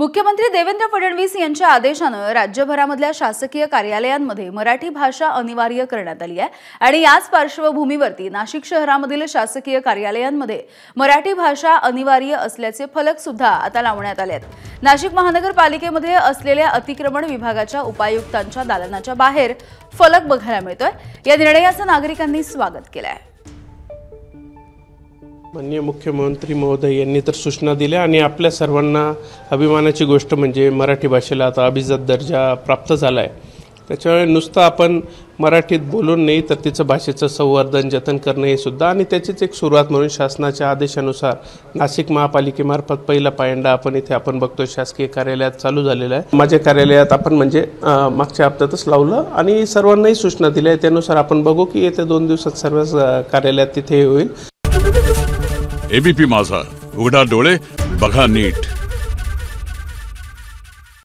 मुख्यमंत्री देवेंद्र फडणवीस यांच्या आदेशाने राज्यभरामधल्या शासकीय कार्यालयांमध्ये मराठी भाषा अनिवार्य करण्यात आली आहे आणि याच पार्श्वभूमीवरती नाशिक शहरामधील शासकीय कार्यालयांमध्ये मराठी भाषा अनिवार्य असल्याचे फलक सुद्धा आता लावण्यात आले आहेत। नाशिक महानगरपालिकेमध्ये असलेल्या अतिक्रमण विभागाच्या उपायुक्तांच्या दालनाच्या बाहेर फलक बघायला मिळतोय। या निर्णयाचं नागरिकांनी स्वागत केलं आहे। माननीय मुख्यमंत्री महोदय यांनी तर सूचना दिल्या आणि आपल्या सर्वांना अभिमानाची गोष्ट म्हणजे मराठी भाषेला आता अभिजात दर्जा प्राप्त झाला आहे। त्याच्यामुळे नुसतं आपण मराठीत बोलून नाही तर तिचं भाषेचं संवर्धन जतन करणं हे सुद्धा आणि त्याचीच एक सुरुवात म्हणून शासनाच्या आदेशानुसार नाशिक महापालिकेमार्फत पहिला पायंडा आपण बघतो शासकीय कार्यालयात चालू झालेला आहे। माझ्या कार्यालयात आपण म्हणजे मागच्या हप्त्यातच लावलं आणि सर्वांनाही सूचना दिल्या। त्यानुसार आपण बघू की येत्या 2 दिवसात सर्व कार्यालयात तिथे होईल। एबीपी माझा, उघडा डोळे बघा नीट।